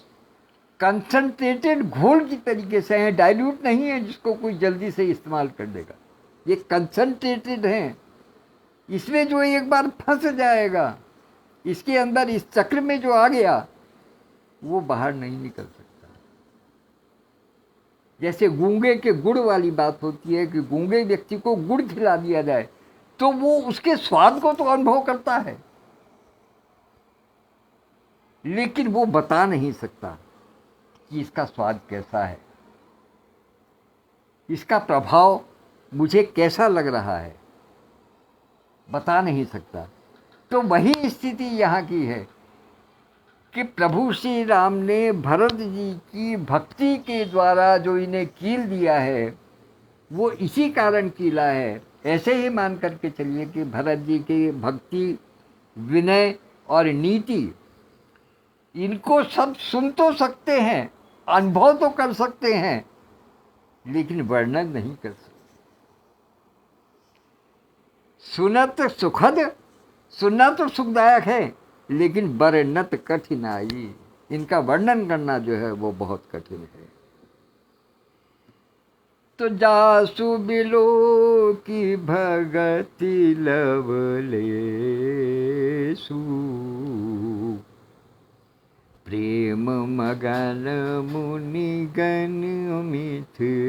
कंसंट्रेटेड घोल की तरीके से हैं, डाइल्यूट नहीं है जिसको कोई जल्दी से इस्तेमाल कर देगा। ये कंसंट्रेटेड हैं, इसमें जो एक बार फंस जाएगा, इसके अंदर इस चक्र में जो आ गया वो बाहर नहीं निकल सकता। जैसे गूंगे के गुड़ वाली बात होती है कि गूंगे व्यक्ति को गुड़ खिला दिया जाए तो वो उसके स्वाद को तो अनुभव करता है, लेकिन वो बता नहीं सकता कि इसका स्वाद कैसा है, इसका प्रभाव मुझे कैसा लग रहा है, बता नहीं सकता। तो वही स्थिति यहाँ की है कि प्रभु श्री राम ने भरत जी की भक्ति के द्वारा जो इन्हें कील दिया है वो इसी कारण कीला है ऐसे ही मान करके चलिए कि भरत जी की भक्ति, विनय और नीति, इनको सब सुन तो सकते हैं, अनुभव तो कर सकते हैं, लेकिन वर्णन नहीं कर सकते। सुनत सुखद, सुनना तो सुखदायक है, लेकिन वर्णत कठिनाई, इनका वर्णन करना जो है वो बहुत कठिन है। तो जासु बिलो की भगति लवलेसु, प्रेम मगन मुनिगण मिथिलेसु।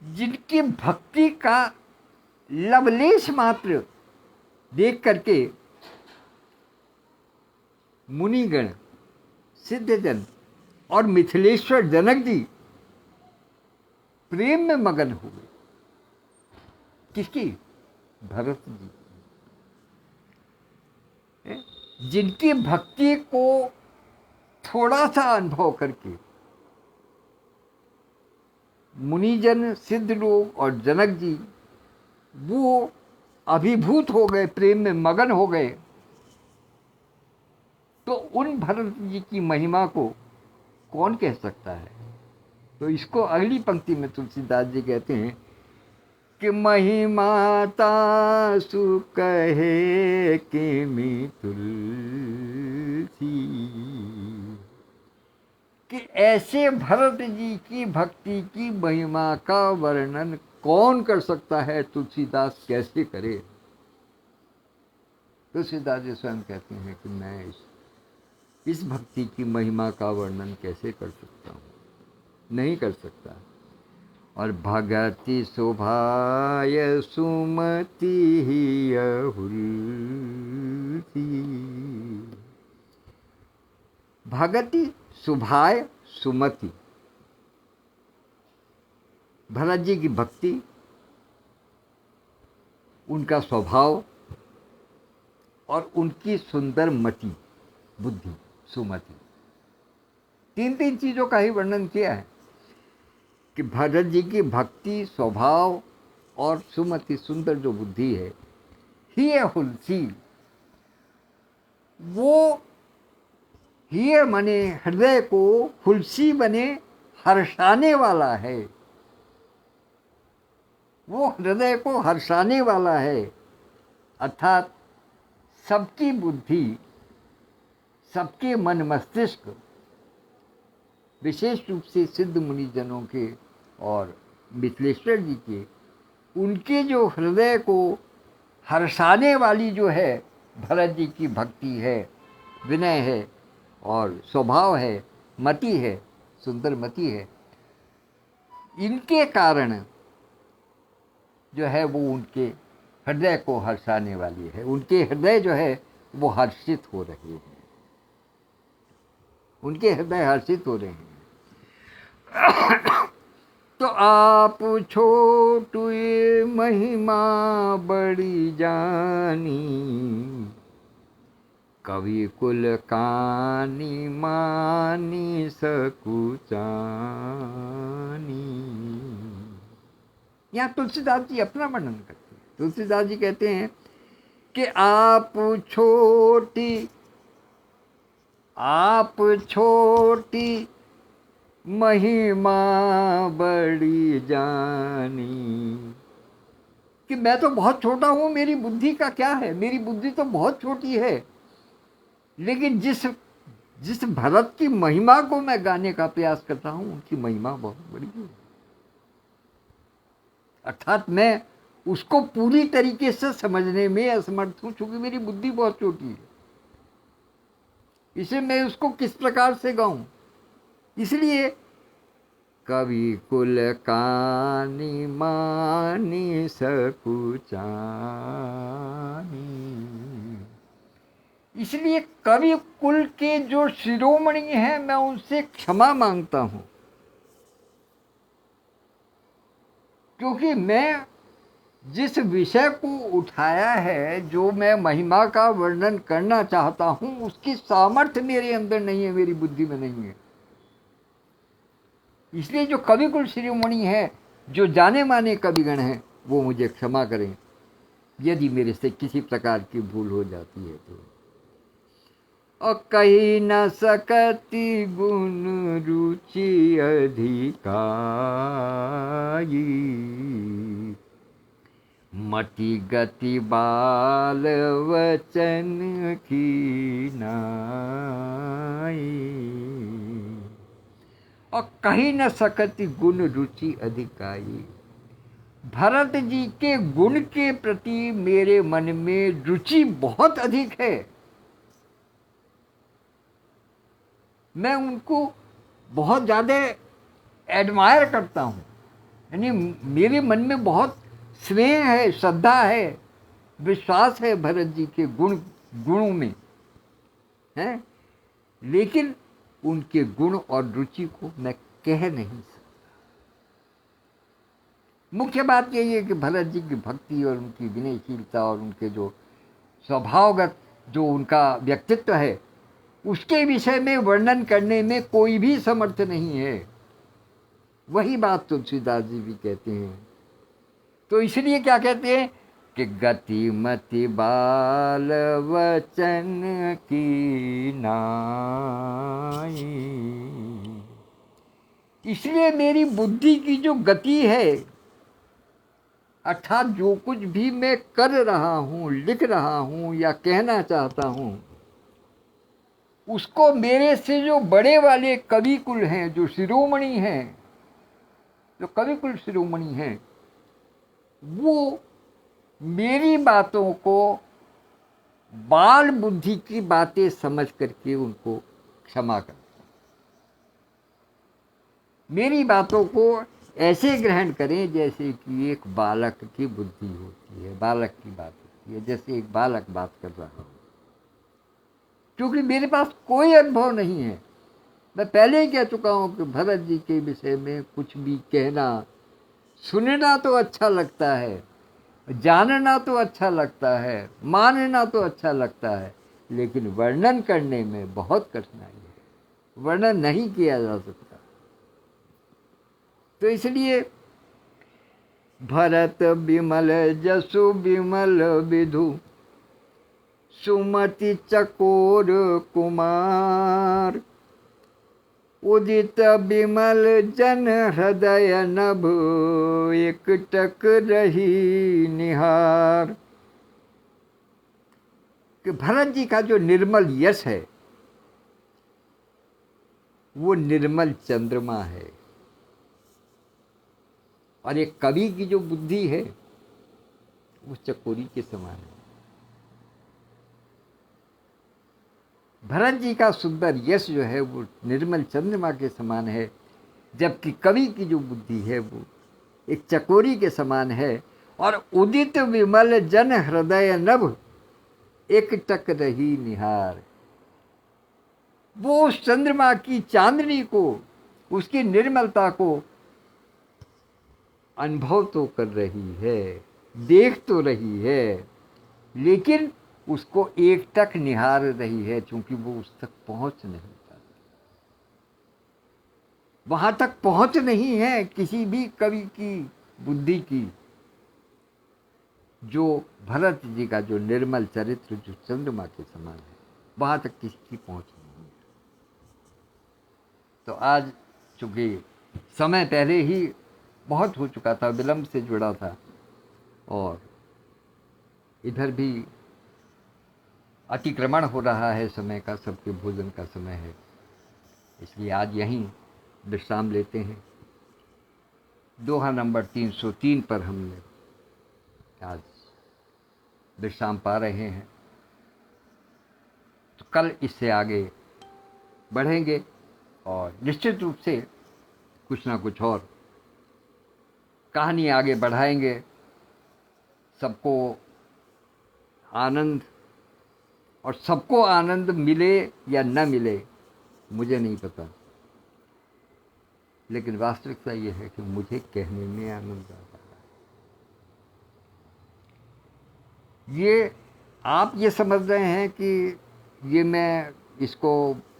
जिनकी भक्ति का लवलेश मात्र देख करके मुनिगण, सिद्धजन और मिथिलेश्वर जनक जी प्रेम में मगन हो गए। किसकी? भरत जी। जिनकी भक्ति को थोड़ा सा अनुभव करके मुनिजन, सिद्ध लोग और जनक जी वो अभिभूत हो गए, प्रेम में मगन हो गए, तो उन भरत जी की महिमा को कौन कह सकता है? तो इसको अगली पंक्ति में तुलसीदास जी कहते हैं कि महिमा तासु कहे किमि तुलसी, कि ऐसे भरत जी की भक्ति की महिमा का वर्णन कौन कर सकता है, तुलसीदास कैसे करे? तुलसीदास जी स्वयं कहते हैं कि मैं इस भक्ति की महिमा का वर्णन कैसे कर सकता हूँ, नहीं कर सकता। और भगति शोभाय सुमति ही अहुल्सी, भगति शोभाय सुमति, भरत जी की भक्ति, उनका स्वभाव और उनकी सुंदर मति, बुद्धि, सुमति, तीन चीजों का ही वर्णन किया है कि भरत जी की भक्ति, स्वभाव और सुमति, सुंदर जो बुद्धि है, ही है हुलसी। वो ही माने हृदय को, हुलसी बने हर्षाने वाला है, वो हृदय को हर्षाने वाला है। अर्थात सबकी बुद्धि, सबके मन मस्तिष्क, विशेष रूप से सिद्ध मुनिजनों के और मिथिलेश्वर जी के, उनके जो हृदय को हर्षाने वाली जो है भरत जी की भक्ति है, विनय है और स्वभाव है, मति है, सुंदर मति है, इनके कारण जो है वो उनके हृदय को हर्षाने वाली है। उनके हृदय जो है वो हर्षित हो रहे हैं, उनके हृदय हर्षित हो रहे हैं। तो आप छोटू महिमा बड़ी जानी, कवि कुल कानी मानी सकुचानी। यहाँ तुलसीदास जी अपना वर्णन करते हैं। तुलसीदास जी कहते हैं कि आप छोटी महिमा बड़ी जानी, कि मैं तो बहुत छोटा हूँ, मेरी बुद्धि का क्या है, मेरी बुद्धि तो बहुत छोटी है, लेकिन जिस भरत की महिमा को मैं गाने का प्रयास करता हूँ, उनकी महिमा बहुत बड़ी है। अर्थात मैं उसको पूरी तरीके से समझने में असमर्थ हूँ, क्योंकि मेरी बुद्धि बहुत छोटी है। इसे मैं उसको किस प्रकार से गाऊं? इसलिए कवि कुल कानी मानी सकुचानी, इसलिए कवि कुल के जो शिरोमणि हैं, मैं उनसे क्षमा मांगता हूं, क्योंकि मैं जिस विषय को उठाया है, जो मैं महिमा का वर्णन करना चाहता हूं, उसकी सामर्थ्य मेरे अंदर नहीं है, मेरी बुद्धि में नहीं है। इसलिए जो कविकुल शिरोमणि है, जो जाने माने कविगण हैं, वो मुझे क्षमा करें यदि मेरे से किसी प्रकार की भूल हो जाती है तो। और कही न सकती गुण रुचि अधिकाई, मति गति बाल वचन की नाई। और कही न सकती गुण रुचि अधिकाई, भरत जी के गुण के प्रति मेरे मन में रुचि बहुत अधिक है। मैं उनको बहुत ज़्यादा एडमायर करता हूँ, यानी मेरे मन में बहुत स्नेह है, श्रद्धा है, विश्वास है भरत जी के गुणों में है। लेकिन उनके गुण और रुचि को मैं कह नहीं सकता। मुख्य बात यही है कि भरत जी की भक्ति और उनकी विनयशीलता और उनके जो स्वभावगत जो उनका व्यक्तित्व है, उसके विषय में वर्णन करने में कोई भी समर्थ नहीं है। वही बात तुलसीदास जी भी कहते हैं। तो इसलिए क्या कहते हैं कि गति मति बाल वचन की नाई। इसलिए मेरी बुद्धि की जो गति है, अर्थात जो कुछ भी मैं कर रहा हूँ, लिख रहा हूँ या कहना चाहता हूँ, उसको मेरे से जो बड़े वाले कविकुल हैं, जो शिरोमणि हैं, जो कविकुल शिरोमणि हैं, वो मेरी बातों को बाल बुद्धि की बातें समझ करके उनको क्षमा कर, मेरी बातों को ऐसे ग्रहण करें जैसे कि एक बालक की बुद्धि होती है, बालक की बात होती है, जैसे एक बालक बात कर रहा हो। क्योंकि मेरे पास कोई अनुभव नहीं है। मैं पहले ही कह चुका हूँ कि भरत जी के विषय में कुछ भी कहना, सुनना तो अच्छा लगता है, जानना तो अच्छा लगता है, मानना तो अच्छा लगता है, लेकिन वर्णन करने में बहुत कठिनाई है, वर्णन नहीं किया जा सकता। तो इसलिए भरत विमल जसु विमल विधु, सुमति चकोर कुमार, उदित विमल जन हृदय नभ, एक टक रही निहार। कि भरत जी का जो निर्मल यश है, वो निर्मल चंद्रमा है, और एक कवि की जो बुद्धि है वो चकोरी के समान है। भरत जी का सुंदर यश जो है वो निर्मल चंद्रमा के समान है, जबकि कवि की जो बुद्धि है वो एक चकोरी के समान है। और उदित विमल जन हृदय नभ, एक टक रही निहार। वो उस चंद्रमा की चांदनी को, उसकी निर्मलता को अनुभव तो कर रही है, देख तो रही है, लेकिन उसको एक टक निहार रही है, क्योंकि वो उस तक पहुंच नहीं पाती। वहां तक पहुंच नहीं है किसी भी कवि की बुद्धि की, जो भरत जी का जो निर्मल चरित्र जो चंद्रमा के समान है, वहां तक किसी की पहुंच नहीं है। तो आज चूंकि समय पहले ही बहुत हो चुका था, विलंब से जुड़ा था, और इधर भी अतिक्रमण हो रहा है समय का, सबके भोजन का समय है, इसलिए आज यहीं विश्राम लेते हैं। दोहा नंबर 303 पर हमने आज विश्राम पा रहे हैं। तो कल इससे आगे बढ़ेंगे और निश्चित रूप से कुछ ना कुछ और कहानी आगे बढ़ाएंगे। सबको आनंद, और सबको आनंद मिले या न मिले मुझे नहीं पता, लेकिन वास्तविकता ये है कि मुझे कहने में आनंद आ रहा है। ये आप ये समझ रहे हैं कि ये मैं इसको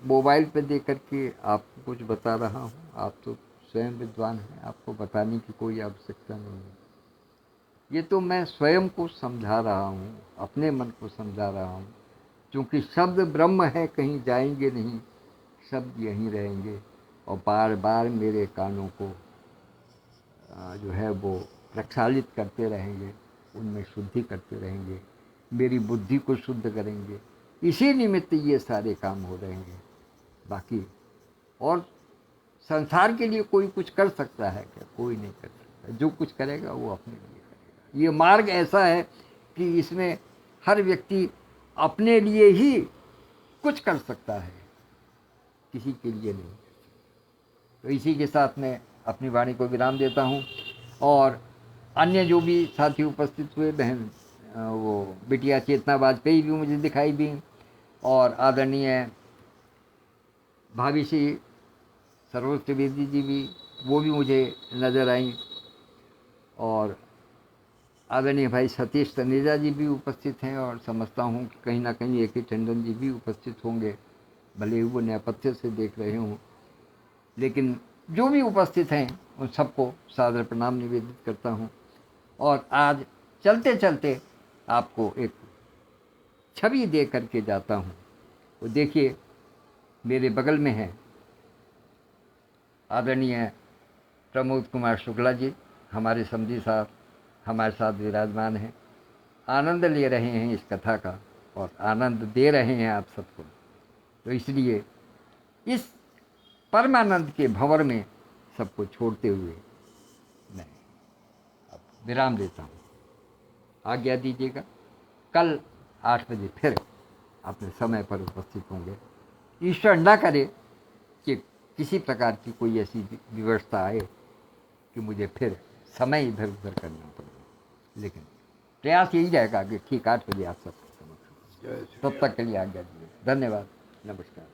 मोबाइल पे देख करके आपको कुछ बता रहा हूँ, आप तो स्वयं विद्वान हैं, आपको बताने की कोई आवश्यकता नहीं है। ये तो मैं स्वयं को समझा रहा हूँ, अपने मन को समझा रहा हूँ, क्योंकि शब्द ब्रह्म है, कहीं जाएंगे नहीं, शब्द यहीं रहेंगे और बार बार मेरे कानों को जो है वो प्रक्षालित करते रहेंगे, उनमें शुद्धि करते रहेंगे, मेरी बुद्धि को शुद्ध करेंगे। इसी निमित्त ये सारे काम हो रहे हैं। बाकी और संसार के लिए कोई कुछ कर सकता है क्या? कोई नहीं कर सकता। जो कुछ करेगा वो अपने लिए करेगा। ये मार्ग ऐसा है कि इसमें हर व्यक्ति अपने लिए ही कुछ कर सकता है, किसी के लिए नहीं। तो इसी के साथ मैं अपनी वाणी को विराम देता हूँ। और अन्य जो भी साथी उपस्थित हुए, बहन वो बिटिया चेतना वाजपेयी भी मुझे दिखाई दी, और आदरणीय भाभी श्री सरोज त्रिवेदी जी भी, वो भी मुझे नज़र आई, और आदरणीय भाई सतीश तनेजा जी भी उपस्थित हैं, और समझता हूँ कि कहीं ना कहीं ए.के. टंडन जी भी उपस्थित होंगे, भले ही वो नेपथ्य से देख रहे हों। लेकिन जो भी उपस्थित हैं उन सबको सादर प्रणाम निवेदित करता हूँ। और आज चलते चलते आपको एक छवि दे करके जाता हूँ। वो देखिए, मेरे बगल में है आदरणीय प्रमोद कुमार शुक्ला जी, हमारे समधी साहब हमारे साथ विराजमान हैं, आनंद ले रहे हैं इस कथा का और आनंद दे रहे हैं आप सबको। तो इसलिए इस परमानंद के भंवर में सबको छोड़ते हुए मैं अब विराम देता हूँ। आज्ञा दीजिएगा। कल 8 बजे फिर अपने समय पर उपस्थित होंगे। ईश्वर न करे कि किसी प्रकार की कोई ऐसी व्यवस्था आए कि मुझे फिर समय इधर उधर करना पड़े, लेकिन प्रयास यही रहेगा कि ठीक 8 बजे आप सबको समझ। तब तक के लिए आज्ञा दीजिए। धन्यवाद, नमस्कार।